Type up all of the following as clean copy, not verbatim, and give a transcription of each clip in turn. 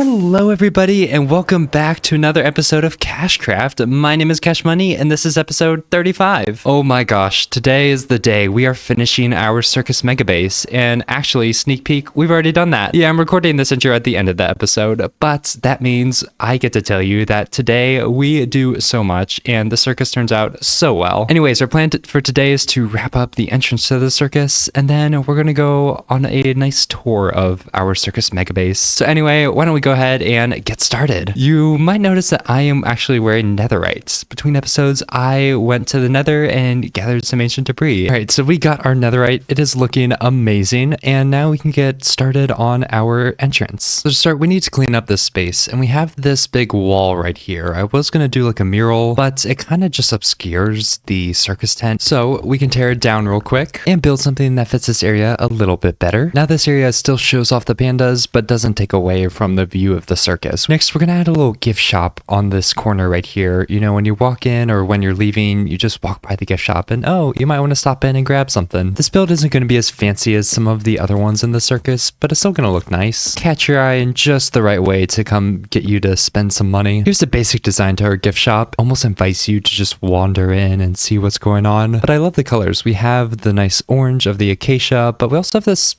Hello everybody and welcome back to another episode of KashCraft. My name is KashMuney and this is episode 35. Oh my gosh, today is the day we are finishing our Circus mega base, and actually, sneak peek, we've already done that. Yeah, I'm recording this intro at the end of the episode, but that means I get to tell you that today we do so much and the circus turns out so well. Anyways, our plan for today is to wrap up the entrance to the circus, and then we're gonna go on a nice tour of our Circus mega base. So anyway, why don't we go ahead and get started. You might notice that I am actually wearing netherite. Between episodes, I went to the nether and gathered some ancient debris. All right, so we got our netherite. It is looking amazing, and now we can get started on our entrance. So to start, we need to clean up this space, and we have this big wall right here. I was gonna do like a mural, but it kind of just obscures the circus tent. So we can tear it down real quick and build something that fits this area a little bit better. Now this area still shows off the pandas, but doesn't take away from the view of the circus. Next, we're gonna add a little gift shop on this corner right here. You know, when you walk in or when you're leaving, you just walk by the gift shop and oh, you might want to stop in and grab something. This build isn't going to be as fancy as some of the other ones in the circus, but it's still going to look nice. Catch your eye in just the right way to come get you to spend some money. Here's the basic design to our gift shop. Almost invites you to just wander in and see what's going on. But I love the colors. We have the nice orange of the acacia, but we also have this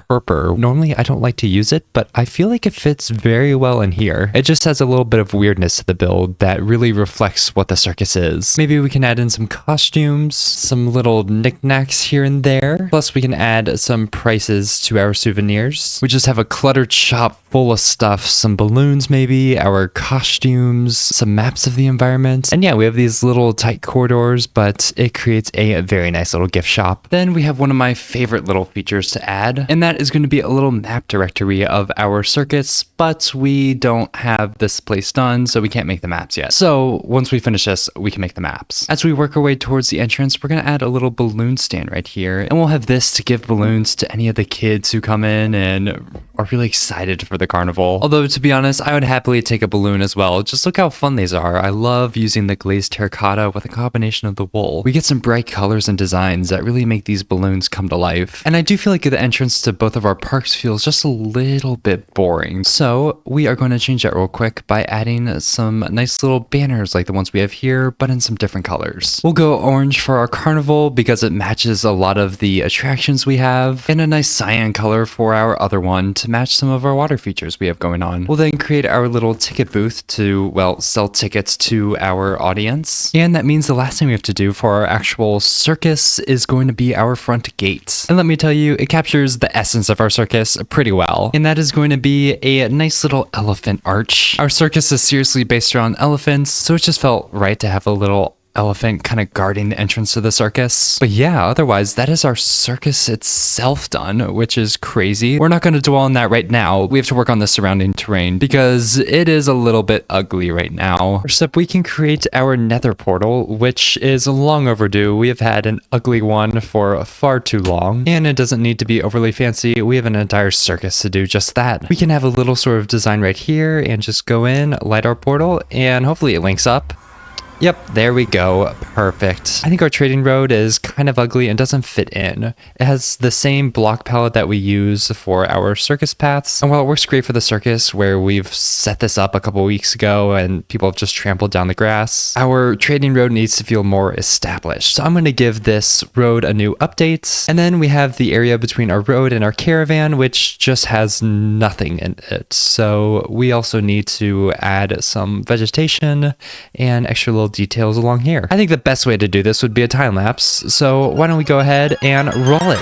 purple. Normally I don't like to use it, but I feel like it fits very well in here. It just has a little bit of weirdness to the build that really reflects what the circus is. Maybe we can add in some costumes, some little knickknacks here and there. Plus we can add some prices to our souvenirs. We just have a cluttered shop full of stuff, some balloons maybe, our costumes, some maps of the environment. And yeah, we have these little tight corridors, but it creates a very nice little gift shop. Then we have one of my favorite little features to add, and that is going to be a little map directory of our circuits, but we don't have this place done, so we can't make the maps yet. So once we finish this, we can make the maps. As we work our way towards the entrance, we're going to add a little balloon stand right here, and we'll have this to give balloons to any of the kids who come in and are really excited for the carnival. Although, to be honest, I would happily take a balloon as well. Just look how fun these are. I love using the glazed terracotta with a combination of the wool. We get some bright colors and designs that really make these balloons come to life. And I do feel like the entrance to both of our parks feels just a little bit boring. So we are going to change that real quick by adding some nice little banners like the ones we have here, but in some different colors. We'll go orange for our carnival because it matches a lot of the attractions we have, and a nice cyan color for our other one to match some of our water features we have going on. We'll then create our little ticket booth to, well, sell tickets to our audience. And that means the last thing we have to do for our actual circus is going to be our front gate. And let me tell you, it captures the essence of our circus pretty well. And that is going to be a nice little elephant arch. Our circus is seriously based around elephants, so it just felt right to have a little elephant kind of guarding the entrance to the circus. But yeah, otherwise that is our circus itself done, which is crazy. We're not going to dwell on that right now. We have to work on the surrounding terrain because it is a little bit ugly right now. First up, we can create our nether portal, which is long overdue. We have had an ugly one for far too long, and it doesn't need to be overly fancy. We have an entire circus to do just that. We can have a little sort of design right here and just go in, light our portal, and hopefully it links up. Yep, there we go. Perfect. I think our trading road is kind of ugly and doesn't fit in. It has the same block palette that we use for our circus paths. And while it works great for the circus, where we've set this up a couple weeks ago and people have just trampled down the grass, our trading road needs to feel more established. So I'm going to give this road a new update. And then we have the area between our road and our caravan, which just has nothing in it. So we also need to add some vegetation and extra little details along here. I think the best way to do this would be a time lapse, so why don't we go ahead and roll it.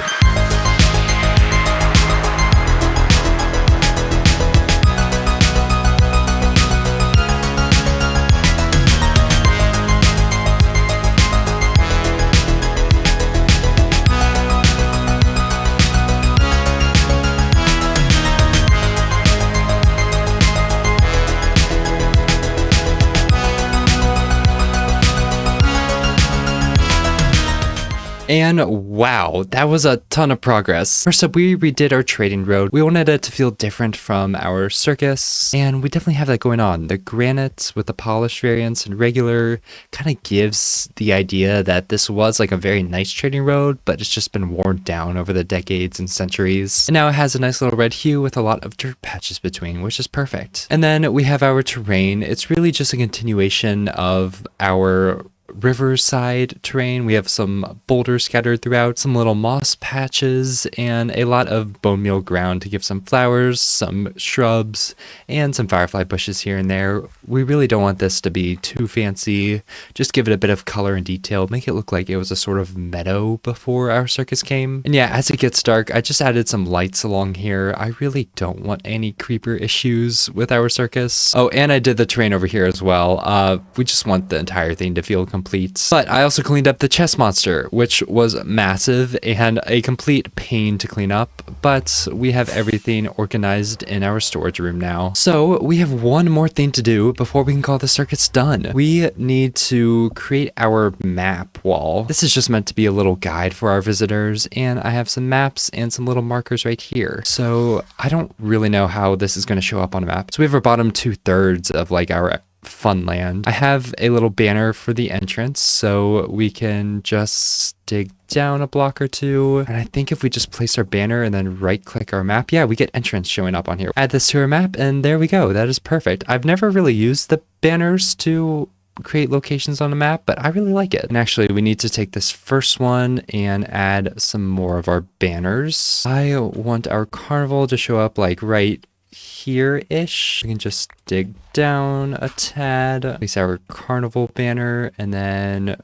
And wow, that was a ton of progress. First up, we redid our trading road. We wanted it to feel different from our circus, and we definitely have that going on. The granite with the polished variants and regular kind of gives the idea that this was like a very nice trading road, but it's just been worn down over the decades and centuries. And now it has a nice little red hue with a lot of dirt patches between, which is perfect. And then we have our terrain. It's really just a continuation of our riverside terrain. We have some boulders scattered throughout, some little moss patches, and a lot of bone meal ground to give some flowers, some shrubs, and some firefly bushes here and there. We really don't want this to be too fancy. Just give it a bit of color and detail, make it look like it was a sort of meadow before our circus came. And yeah, as it gets dark, I just added some lights along here. I really don't want any creeper issues with our circus. Oh, and I did the terrain over here as well. We just want the entire thing to feel complete. But I also cleaned up the chest monster, which was massive and a complete pain to clean up, but we have everything organized in our storage room now. So we have one more thing to do before we can call the circuits done. We need to create our map wall. This is just meant to be a little guide for our visitors, and I have some maps and some little markers right here. So I don't really know how this is going to show up on a map. So we have our bottom 2/3 of like our fun land. I have a little banner for the entrance, so we can just dig down a block or two. And I think if we just place our banner and then right click our map, yeah, we get entrance showing up on here. Add this to our map, and there we go. That is perfect. I've never really used the banners to create locations on a map, but I really like it. And actually, we need to take this first one and add some more of our banners. I want our carnival to show up like right here-ish. We can just dig down a tad, place our carnival banner, and then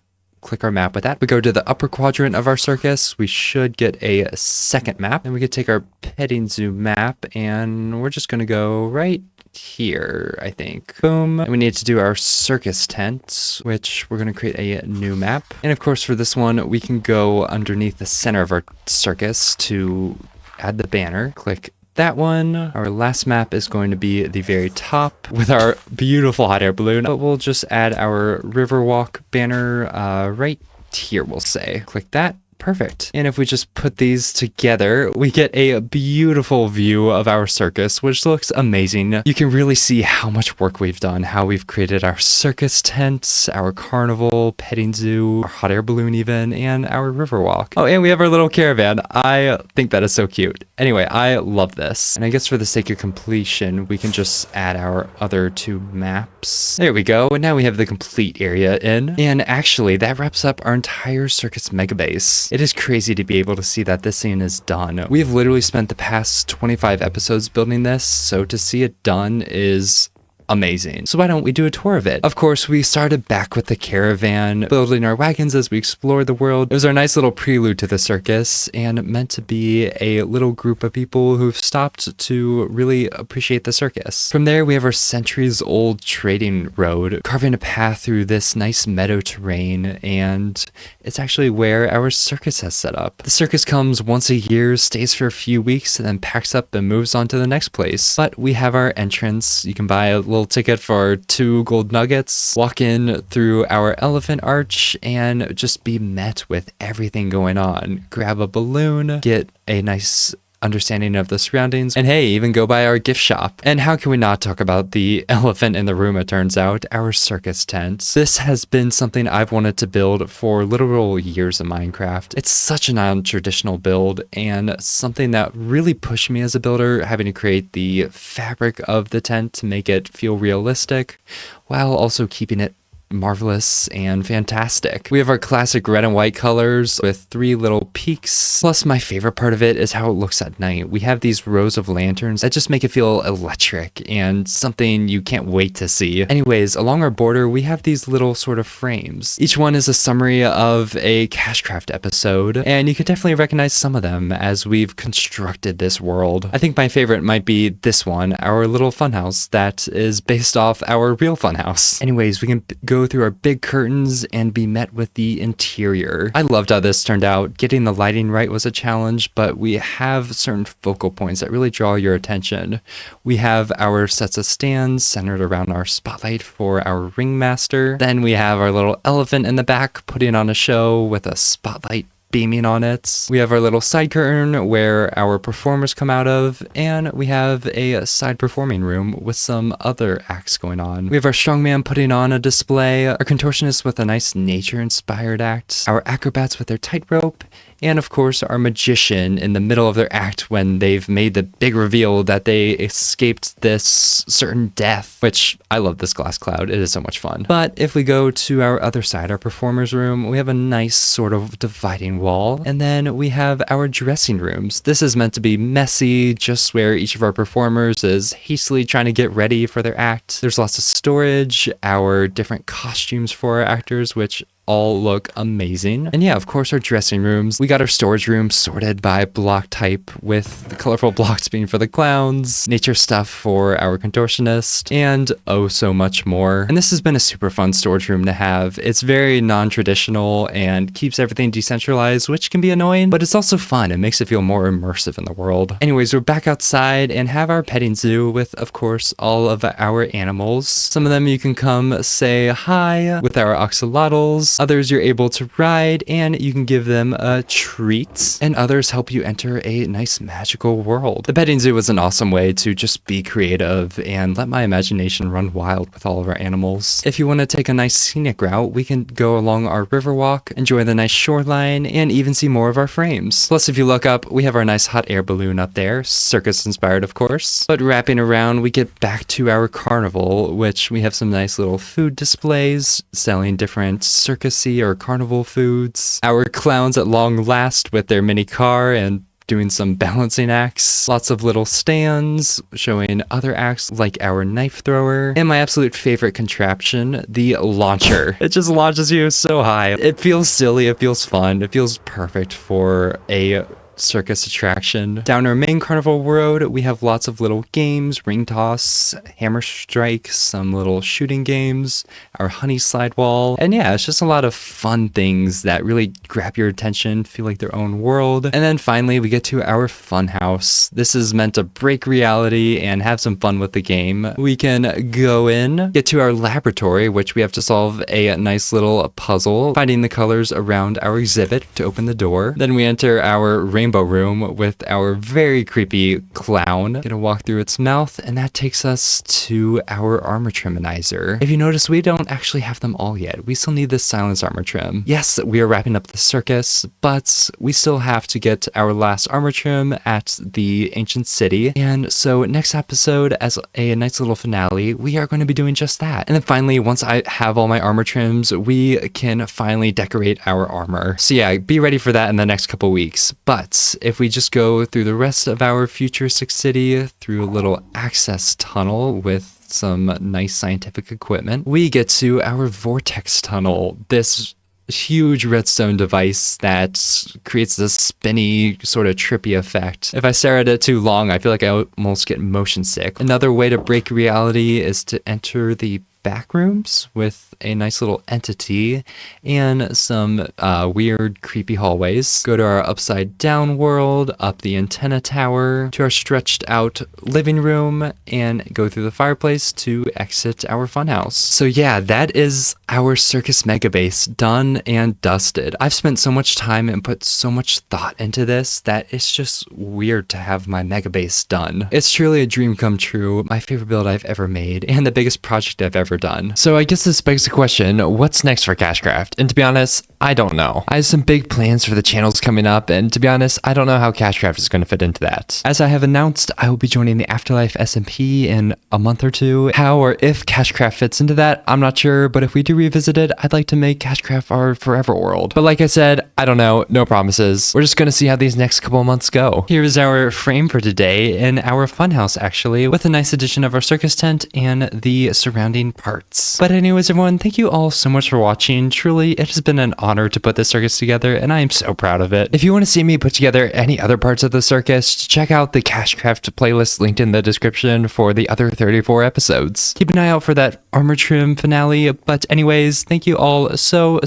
click our map with that. We go to the upper quadrant of our circus. We should get a second map, and we could take our petting zoo map, and we're just going to go right here, I think. Boom. And we need to do our circus tent, which we're going to create a new map. And of course, for this one, we can go underneath the center of our circus to add the banner. Click that one. Our last map is going to be the very top with our beautiful hot air balloon, but we'll just add our Riverwalk banner right here, we'll say. Click that. Perfect. And if we just put these together, we get a beautiful view of our circus, which looks amazing. You can really see how much work we've done, how we've created our circus tents, our carnival, petting zoo, our hot air balloon even, and our Riverwalk. Oh, and we have our little caravan. I think that is so cute. Anyway, I love this. And I guess for the sake of completion, we can just add our other two maps. There we go. And now we have the complete area in. And actually, that wraps up our entire circus mega base. It is crazy to be able to see that this scene is done. We have literally spent the past 25 episodes building this, so to see it done is amazing. So why don't we do a tour of it? Of course, we started back with the caravan, building our wagons as we explored the world. It was our nice little prelude to the circus and meant to be a little group of people who've stopped to really appreciate the circus. From there, we have our centuries-old trading road, carving a path through this nice meadow terrain, and it's actually where our circus has set up. The circus comes once a year, stays for a few weeks, and then packs up and moves on to the next place. But we have our entrance. You can buy a little ticket for 2 gold nuggets, walk in through our elephant arch, and just be met with everything going on. Grab a balloon, get a nice understanding of the surroundings, and hey, even go by our gift shop. And how can we not talk about the elephant in the room, it turns out, our circus tent. This has been something I've wanted to build for literal years in Minecraft. It's such a non-traditional build and something that really pushed me as a builder, having to create the fabric of the tent to make it feel realistic while also keeping it marvelous and fantastic. We have our classic red and white colors with 3 little peaks. Plus, my favorite part of it is how it looks at night. We have these rows of lanterns that just make it feel electric and something you can't wait to see. Anyways, along our border, we have these little sort of frames. Each one is a summary of a KashCraft episode, and you can definitely recognize some of them as we've constructed this world. I think my favorite might be this one, our little funhouse that is based off our real funhouse. Anyways, we can go through our big curtains and be met with the interior. I loved how this turned out. Getting the lighting right was a challenge, but we have certain focal points that really draw your attention. We have our sets of stands centered around our spotlight for our ringmaster. Then we have our little elephant in the back putting on a show with a spotlight beaming on it. We have our little side curtain where our performers come out of, and we have a side performing room with some other acts going on. We have our strongman putting on a display, our contortionist with a nice nature-inspired act, our acrobats with their tightrope, and of course our magician in the middle of their act when they've made the big reveal that they escaped this certain death, which I love this glass cloud. It is so much fun. But if we go to our other side, our performers room, we have a nice sort of dividing wall, and then we have our dressing rooms. This is meant to be messy, just where each of our performers is hastily trying to get ready for their act. There's lots of storage, our different costumes for our actors, which all look amazing. And yeah, of course, our dressing rooms. We got our storage room sorted by block type, with the colorful blocks being for the clowns, nature stuff for our contortionist, and oh so much more. And this has been a super fun storage room to have. It's very non-traditional and keeps everything decentralized, which can be annoying, but it's also fun. It makes it feel more immersive in the world. Anyways, we're back outside and have our petting zoo with, of course, all of our animals. Some of them you can come say hi with our axolotls. Others you're able to ride, and you can give them a treat, and others help you enter a nice magical world. The petting zoo was an awesome way to just be creative and let my imagination run wild with all of our animals. If you want to take a nice scenic route, we can go along our river walk, enjoy the nice shoreline, and even see more of our frames. Plus, if you look up, we have our nice hot air balloon up there, circus inspired of course. But wrapping around, we get back to our carnival, which we have some nice little food displays selling different circus or carnival foods. Our clowns at long last with their mini car and doing some balancing acts. Lots of little stands showing other acts like our knife thrower. And my absolute favorite contraption, the launcher. It just launches you so high. It feels silly, it feels fun, it feels perfect for a circus attraction. Down our main carnival road, we have lots of little games, ring toss, hammer strike, some little shooting games, our honey slide wall, and yeah, it's just a lot of fun things that really grab your attention, feel like their own world. And then finally, we get to our fun house. This is meant to break reality and have some fun with the game. We can go in, get to our laboratory, which we have to solve a nice little puzzle, finding the colors around our exhibit to open the door. Then we enter our rainbow room with our very creepy clown. Gonna walk through its mouth, and that takes us to our armor triminizer. If you notice, we don't actually have them all yet. We still need this silence armor trim. Yes, we are wrapping up the circus, but we still have to get our last armor trim at the ancient city. And so next episode, as a nice little finale, we are going to be doing just that. And then finally, once I have all my armor trims, we can finally decorate our armor. So yeah, be ready for that in the next couple weeks. But if we just go through the rest of our futuristic city through a little access tunnel with some nice scientific equipment, we get to our vortex tunnel. This huge redstone device that creates this spinny sort of trippy effect. If I stare at it too long, I feel like I almost get motion sick. Another way to break reality is to enter the back rooms with a nice little entity and some weird creepy hallways. Go to our upside down world, up the antenna tower, to our stretched out living room, and go through the fireplace to exit our funhouse. So yeah, that is our circus mega base done and dusted. I've spent so much time and put so much thought into this that it's just weird to have my mega base done. It's truly a dream come true, my favorite build I've ever made, and the biggest project I've ever done. So I guess this begs the question, what's next for KashCraft? And to be honest, I don't know. I have some big plans for the channels coming up, and to be honest, I don't know how KashCraft is going to fit into that. As I have announced, I will be joining the Afterlife SMP in a month or two. How or if KashCraft fits into that, I'm not sure, but if we do revisit it, I'd like to make KashCraft our forever world. But like I said, I don't know, no promises. We're just going to see how these next couple of months go. Here is our frame for today in our funhouse, actually, with a nice addition of our circus tent and the surrounding parts. But anyways, everyone, thank you all so much for watching. Truly, it has been an honor to put this circus together, and I am so proud of it. If you want to see me put together any other parts of the circus, check out the KashCraft playlist linked in the description for the other 34 episodes. Keep an eye out for that armor trim finale. But anyways, thank you all so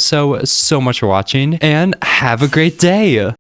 much for watching, and have a great day!